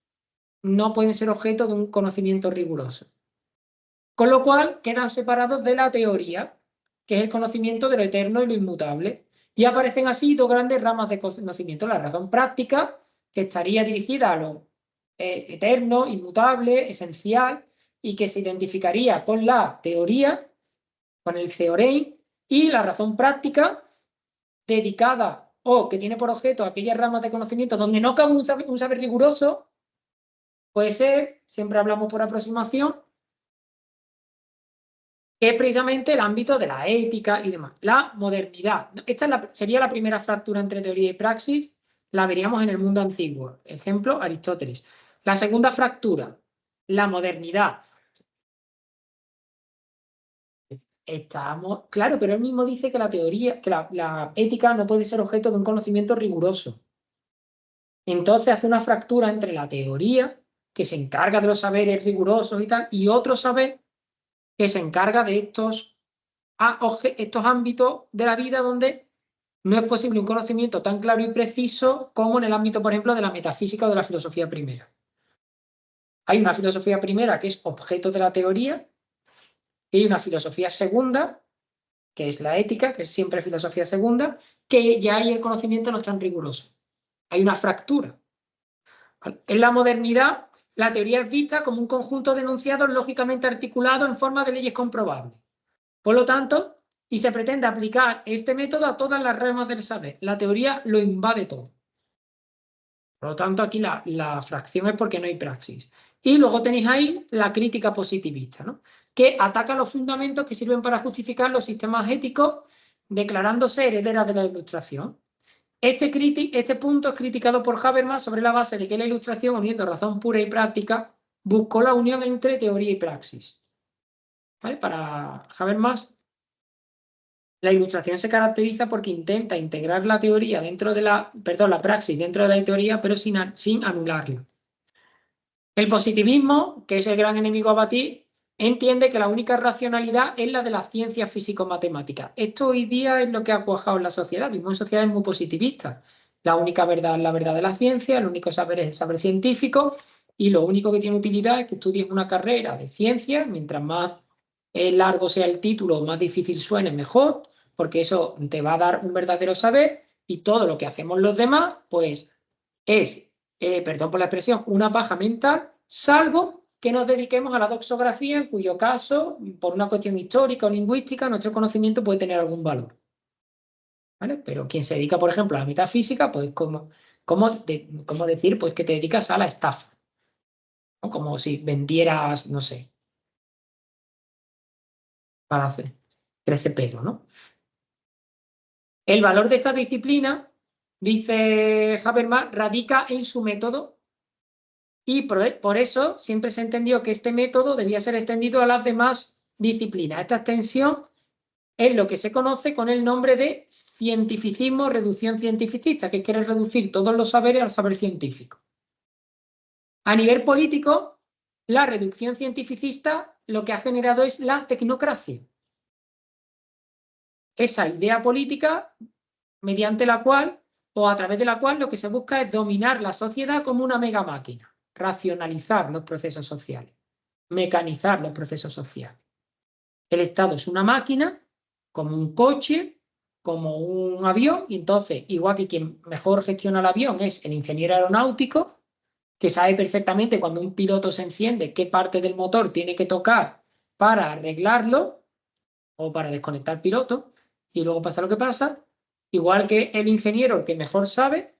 no pueden ser objeto de un conocimiento riguroso. Con lo cual, quedan separados de la teoría, que es el conocimiento de lo eterno y lo inmutable. Y aparecen así dos grandes ramas de conocimiento. La razón práctica, que estaría dirigida a lo eterno, inmutable, esencial, y que se identificaría con la teoría, con el theorem, y la razón práctica, dedicada o que tiene por objeto aquellas ramas de conocimiento donde no cabe un saber riguroso, puede ser, siempre hablamos por aproximación, que es precisamente el ámbito de la ética y demás. La modernidad. Esta sería la primera fractura entre teoría y praxis. La veríamos en el mundo antiguo. Ejemplo, Aristóteles. La segunda fractura, la modernidad. Claro, pero él mismo dice que la teoría, que la ética no puede ser objeto de un conocimiento riguroso. Entonces hace una fractura entre la teoría, que se encarga de los saberes rigurosos y tal, y otro saber que se encarga de estos ámbitos de la vida donde no es posible un conocimiento tan claro y preciso como en el ámbito, por ejemplo, de la metafísica o de la filosofía primera. Hay una filosofía primera que es objeto de la teoría y hay una filosofía segunda, que es la ética, que es siempre filosofía segunda, que ya ahí el conocimiento no es tan riguroso. Hay una fractura. En la modernidad, la teoría es vista como un conjunto de enunciados lógicamente articulados en forma de leyes comprobables. Por lo tanto, y se pretende aplicar este método a todas las ramas del saber. La teoría lo invade todo. Por lo tanto, aquí la fracción es porque no hay praxis. Y luego tenéis ahí la crítica positivista, ¿no? Que ataca los fundamentos que sirven para justificar los sistemas éticos, declarándose herederas de la Ilustración. Este punto es criticado por Habermas sobre la base de que la Ilustración, uniendo razón pura y práctica, buscó la unión entre teoría y praxis. ¿Vale? Para Habermas, la Ilustración se caracteriza porque intenta integrar la teoría dentro de la praxis dentro de la teoría, pero sin anularla. El positivismo, que es el gran enemigo a batir, entiende que la única racionalidad es la de la ciencia físico-matemática. Esto hoy día es lo que ha cuajado en la sociedad. Vivimos en sociedades muy positivistas. La única verdad es la verdad de la ciencia, el único saber es el saber científico y lo único que tiene utilidad es que estudies una carrera de ciencia, mientras más largo sea el título, más difícil suene, mejor, porque eso te va a dar un verdadero saber y todo lo que hacemos los demás, pues es, perdón por la expresión, una paja mental, salvo que nos dediquemos a la doxografía, en cuyo caso, por una cuestión histórica o lingüística, nuestro conocimiento puede tener algún valor. ¿Vale? Pero quien se dedica, por ejemplo, a la metafísica, pues ¿cómo decir pues, que te dedicas a la estafa? ¿No? Como si vendieras, no sé, para hacer crece pelo, ¿no? El valor de esta disciplina, dice Habermas, radica en su método y por eso siempre se entendió que este método debía ser extendido a las demás disciplinas. Esta extensión es lo que se conoce con el nombre de cientificismo o reducción cientificista, que quiere reducir todos los saberes al saber científico. A nivel político, la reducción cientificista lo que ha generado es la tecnocracia. Esa idea política mediante la cual o a través de la cual lo que se busca es dominar la sociedad como una mega máquina, racionalizar los procesos sociales, mecanizar los procesos sociales. El Estado es una máquina, como un coche, como un avión, y entonces, igual que quien mejor gestiona el avión es el ingeniero aeronáutico, que sabe perfectamente cuando un piloto se enciende qué parte del motor tiene que tocar para arreglarlo o para desconectar el piloto, y luego pasa lo que pasa, igual que el ingeniero, el que mejor sabe,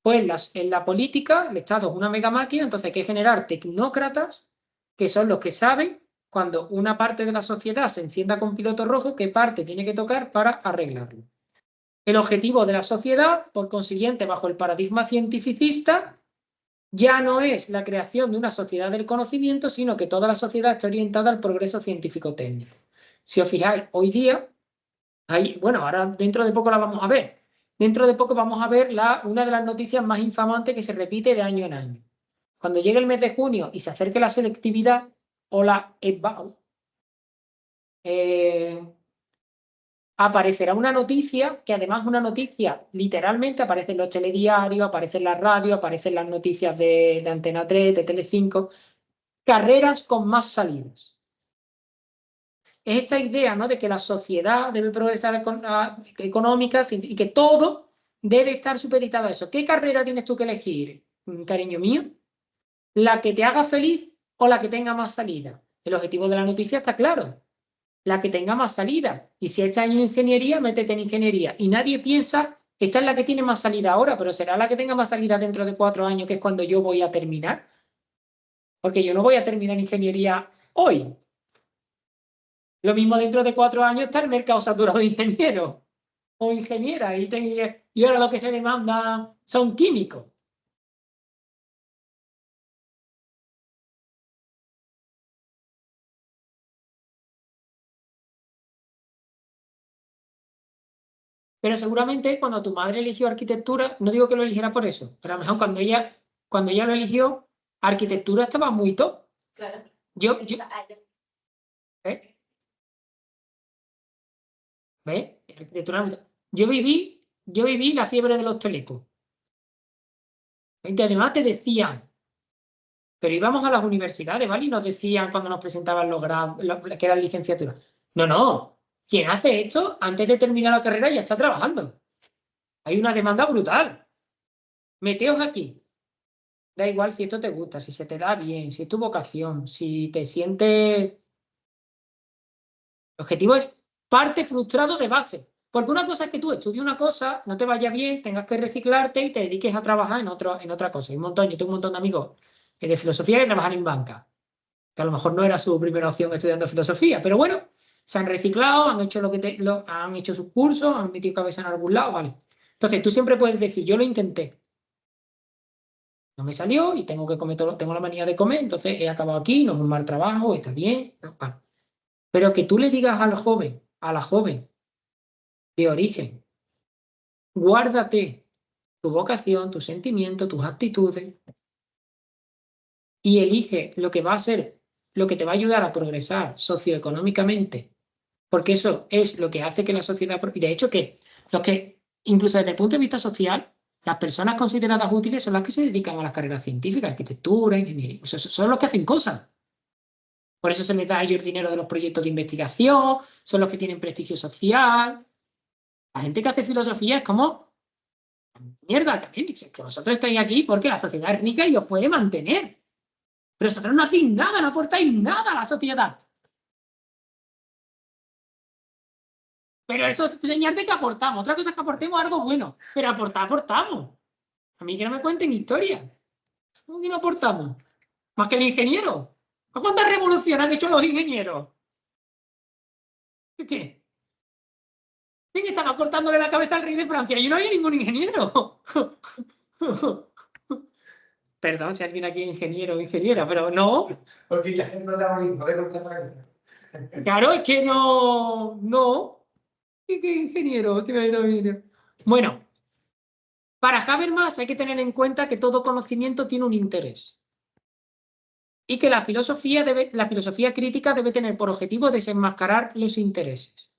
pues en la política el Estado es una mega máquina, entonces hay que generar tecnócratas que son los que saben cuando una parte de la sociedad se encienda con piloto rojo, qué parte tiene que tocar para arreglarlo. El objetivo de la sociedad, por consiguiente, bajo el paradigma cientificista, ya no es la creación de una sociedad del conocimiento, sino que toda la sociedad está orientada al progreso científico-técnico. Si os fijáis, hoy día, bueno, ahora dentro de poco la vamos a ver. Dentro de poco vamos a ver una de las noticias más infamantes que se repite de año en año. Cuando llegue el mes de junio y se acerque la selectividad o la EBAU, aparecerá una noticia, que además es una noticia, literalmente aparece en los telediarios, aparece en la radio, aparece en las noticias de Antena 3, de Telecinco, carreras con más salidas. Es esta idea, ¿no?, de que la sociedad debe progresar económica y que todo debe estar supeditado a eso. ¿Qué carrera tienes tú que elegir, cariño mío? ¿La que te haga feliz o la que tenga más salida? El objetivo de la noticia está claro. La que tenga más salida. Y si este año ingeniería, métete en ingeniería. Y nadie piensa, esta es la que tiene más salida ahora, pero será la que tenga más salida dentro de 4 años, que es cuando yo voy a terminar. Porque yo no voy a terminar ingeniería hoy. Lo mismo dentro de 4 años está el mercado saturado de ingenieros o ingenieras. Y ahora lo que se demanda son químicos. Pero seguramente cuando tu madre eligió arquitectura, no digo que lo eligiera por eso, pero a lo mejor cuando ella lo eligió, arquitectura estaba muy top. Claro. ¿Eh? ¿Ves? Arquitectura muy top. Yo viví la fiebre de los telecos. Y además te decían, pero íbamos a las universidades, ¿vale? Y nos decían cuando nos presentaban los grados, que eran licenciaturas. No. Quien hace esto, antes de terminar la carrera, ya está trabajando. Hay una demanda brutal. Meteos aquí. Da igual si esto te gusta, si se te da bien, si es tu vocación, si te sientes... El objetivo es parte frustrado de base. Porque una cosa es que tú estudies una cosa, no te vaya bien, tengas que reciclarte y te dediques a trabajar en otra cosa. Yo tengo un montón de amigos de filosofía que trabajan en banca, que a lo mejor no era su primera opción estudiando filosofía, pero bueno, se han reciclado, han hecho han hecho sus cursos, han metido cabeza en algún lado, ¿vale? Entonces tú siempre puedes decir, yo lo intenté, no me salió y tengo la manía de comer, entonces he acabado aquí, no es un mal trabajo, está bien, no, vale. Pero que tú le digas al joven, a la joven de origen, guárdate tu vocación, tu sentimiento, tus actitudes y elige lo que va a ser, lo que te va a ayudar a progresar socioeconómicamente, porque eso es lo que hace que la sociedad... Y de hecho incluso desde el punto de vista social, las personas consideradas útiles son las que se dedican a las carreras científicas, arquitectura, ingeniería, o sea, son los que hacen cosas. Por eso se les da a ellos el dinero de los proyectos de investigación, son los que tienen prestigio social. La gente que hace filosofía es como mierda académica. Que vosotros estáis aquí porque la sociedad es rica y os puede mantener. Pero vosotros no hacéis nada, no aportáis nada a la sociedad. Pero eso es enseñarte que aportamos. Otra cosa es que aportemos algo bueno. Pero aportamos. A mí que no me cuenten historias. ¿Cómo que no aportamos? Más que el ingeniero. ¿A cuántas revoluciones han hecho los ingenieros? ¿Qué? ¿Quién estaba cortándole la cabeza al rey de Francia? Yo no había ningún ingeniero. Perdón si alguien aquí es ingeniero o ingeniera, pero no. Porque la gente no te va a poder cortar la cabeza. Claro, es que no. ¿Qué ingeniero? Bueno, para Habermas hay que tener en cuenta que todo conocimiento tiene un interés. Y que la filosofía crítica debe tener por objetivo desenmascarar los intereses.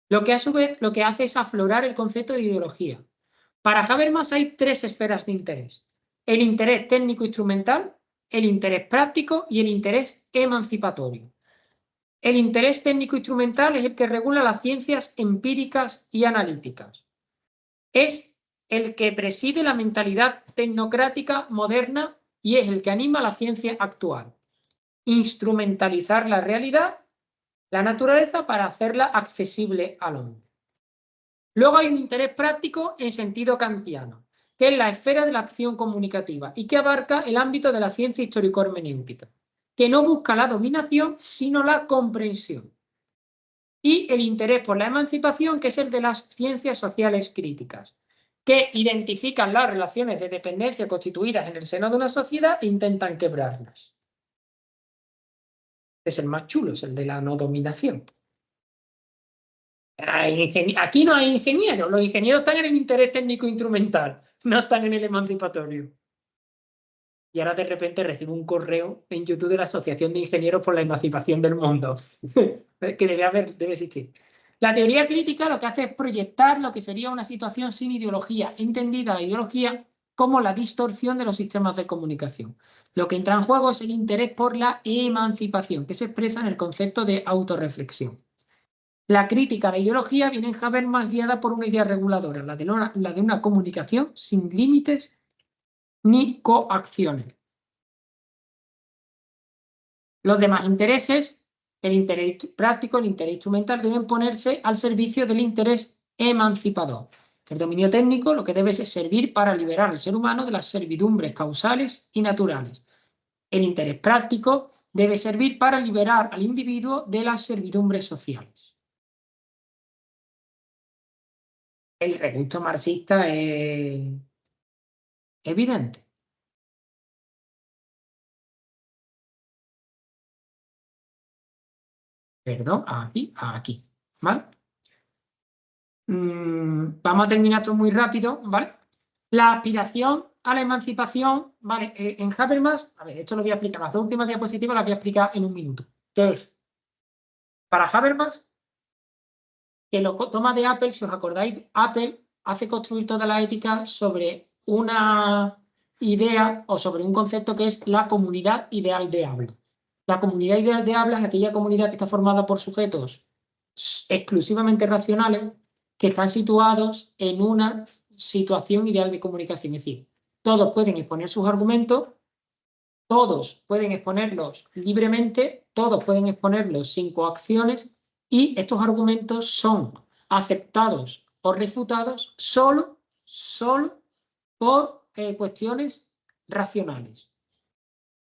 Lo que a su vez lo que hace es aflorar el concepto de ideología. Para Habermas hay 3 esferas de interés: el interés técnico-instrumental, el interés práctico y el interés emancipatorio. El interés técnico-instrumental es el que regula las ciencias empíricas y analíticas. Es el que preside la mentalidad tecnocrática moderna y es el que anima la ciencia actual. Instrumentalizar la realidad, la naturaleza, para hacerla accesible al hombre. Luego hay un interés práctico en sentido kantiano, que es la esfera de la acción comunicativa y que abarca el ámbito de la ciencia histórico-hermenéutica, que no busca la dominación, sino la comprensión. Y el interés por la emancipación, que es el de las ciencias sociales críticas, que identifican las relaciones de dependencia constituidas en el seno de una sociedad e intentan quebrarlas. Es el más chulo, es el de la no dominación. Aquí no hay ingenieros, los ingenieros están en el interés técnico instrumental, no están en el emancipatorio. Y ahora de repente recibo un correo en YouTube de la Asociación de Ingenieros por la Emancipación del Mundo, que debe existir. La teoría crítica lo que hace es proyectar lo que sería una situación sin ideología, entendida la ideología como la distorsión de los sistemas de comunicación. Lo que entra en juego es el interés por la emancipación, que se expresa en el concepto de autorreflexión. La crítica a la ideología viene en Habermas guiada por una idea reguladora, la de una comunicación sin límites ni coacciones. Los demás intereses, el interés práctico, el interés instrumental, deben ponerse al servicio del interés emancipador. El dominio técnico lo que debe es servir para liberar al ser humano de las servidumbres causales y naturales. El interés práctico debe servir para liberar al individuo de las servidumbres sociales. El regusto marxista es evidente. Perdón, aquí, ¿vale? Vamos a terminar esto muy rápido, ¿vale? La aspiración a la emancipación, ¿vale? En Habermas, a ver, esto lo voy a explicar, las dos últimas diapositivas las voy a explicar en un minuto. ¿Qué es? Para Habermas, que lo toma de Apple, si os acordáis, Apple hace construir toda la ética sobre una idea o sobre un concepto que es la comunidad ideal de habla. La comunidad ideal de habla es aquella comunidad que está formada por sujetos exclusivamente racionales que están situados en una situación ideal de comunicación. Es decir, todos pueden exponer sus argumentos, todos pueden exponerlos libremente, todos pueden exponerlos sin coacciones y estos argumentos son aceptados o refutados solo por cuestiones racionales.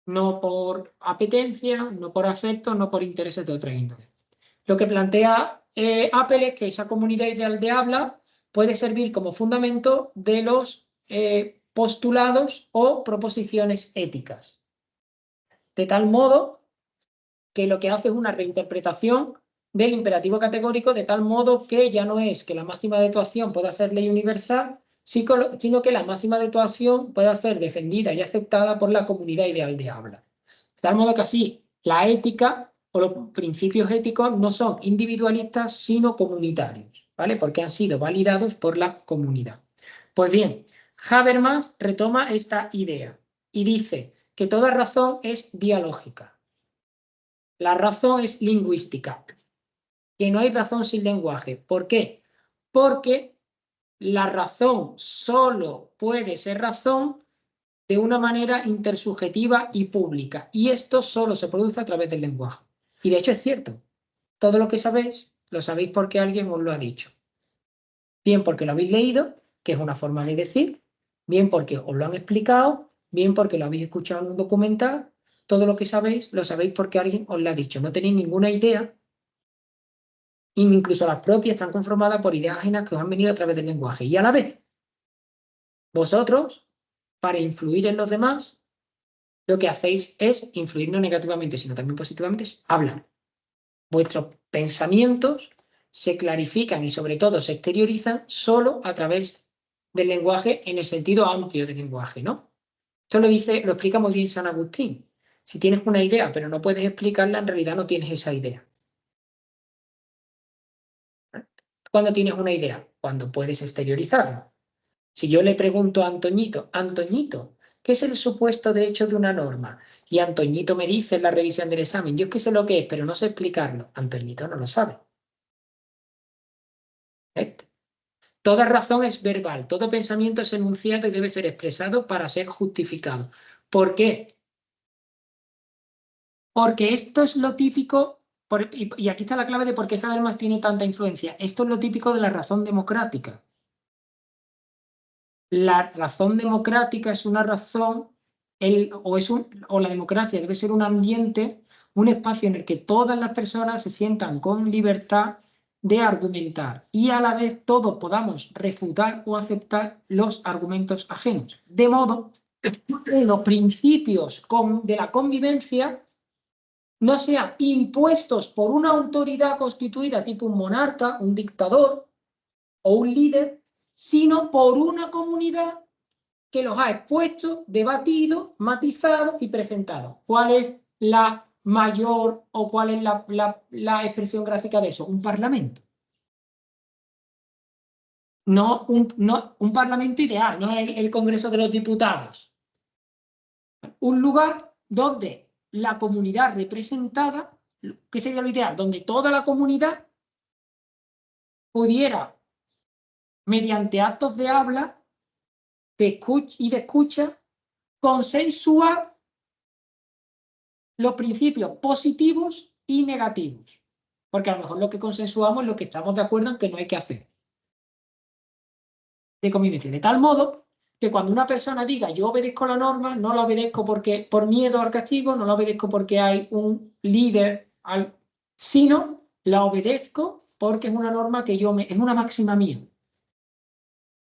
No por apetencia, no por afecto, no por intereses de otra índole. Lo que plantea Apple es que esa comunidad ideal de habla puede servir como fundamento de los postulados o proposiciones éticas. De tal modo que lo que hace es una reinterpretación del imperativo categórico, de tal modo que ya no es que la máxima de tu acción pueda ser ley universal, sino que la máxima de tu acción pueda ser defendida y aceptada por la comunidad ideal de habla. De tal modo que así la ética o los principios éticos no son individualistas, sino comunitarios, ¿vale? Porque han sido validados por la comunidad. Pues bien, Habermas retoma esta idea y dice que toda razón es dialógica. La razón es lingüística, que no hay razón sin lenguaje. ¿Por qué? Porque la razón solo puede ser razón de una manera intersubjetiva y pública. Y esto solo se produce a través del lenguaje. Y de hecho es cierto. Todo lo que sabéis, lo sabéis porque alguien os lo ha dicho. Bien porque lo habéis leído, que es una forma de decir, bien porque os lo han explicado, bien porque lo habéis escuchado en un documental. Todo lo que sabéis, lo sabéis porque alguien os lo ha dicho. No tenéis ninguna idea. Incluso las propias están conformadas por ideas ajenas que os han venido a través del lenguaje. Y a la vez, vosotros, para influir en los demás, lo que hacéis es influir no negativamente, sino también positivamente, es hablar. Vuestros pensamientos se clarifican y sobre todo se exteriorizan solo a través del lenguaje en el sentido amplio del lenguaje, ¿no? Esto lo explica muy bien San Agustín. Si tienes una idea pero no puedes explicarla, en realidad no tienes esa idea. ¿Cuándo tienes una idea? Cuando puedes exteriorizarla. Si yo le pregunto a Antoñito, Antoñito, ¿qué es el supuesto de hecho de una norma? Y Antoñito me dice en la revisión del examen, yo es que sé lo que es, pero no sé explicarlo. Antoñito no lo sabe. Toda razón es verbal, todo pensamiento es enunciado y debe ser expresado para ser justificado. ¿Por qué? Porque esto es lo típico, y aquí está la clave de por qué Habermas tiene tanta influencia. Esto es lo típico de la razón democrática. La razón democrática es una razón, o la democracia debe ser un ambiente, un espacio en el que todas las personas se sientan con libertad de argumentar y a la vez todos podamos refutar o aceptar los argumentos ajenos. De modo que los principios de la convivencia no sean impuestos por una autoridad constituida tipo un monarca, un dictador o un líder, sino por una comunidad que los ha expuesto, debatido, matizado y presentado. ¿Cuál es la mayor o cuál es la expresión gráfica de eso? Un parlamento. No un parlamento ideal, no el Congreso de los Diputados. Un lugar donde la comunidad representada, ¿qué sería lo ideal? Donde toda la comunidad pudiera, mediante actos de habla de escucha, consensuar los principios positivos y negativos. Porque a lo mejor lo que consensuamos es lo que estamos de acuerdo en que no hay que hacer. De convivencia. De tal modo que cuando una persona diga yo obedezco la norma, no la obedezco porque por miedo al castigo, no la obedezco porque hay un líder, sino la obedezco porque es una norma que es una máxima mía.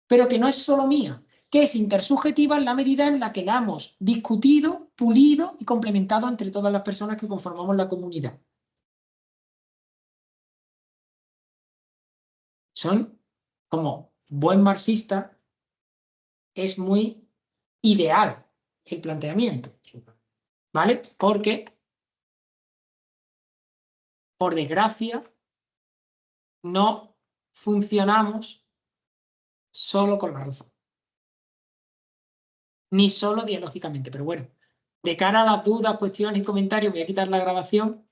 Pero que no es solo mía, que es intersubjetiva en la medida en la que la hemos discutido, pulido y complementado entre todas las personas que conformamos la comunidad. Son, como buen marxista, es muy ideal el planteamiento, ¿vale? Porque, por desgracia, no funcionamos solo con la razón, ni solo dialógicamente, pero bueno, de cara a las dudas, cuestiones y comentarios, voy a quitar la grabación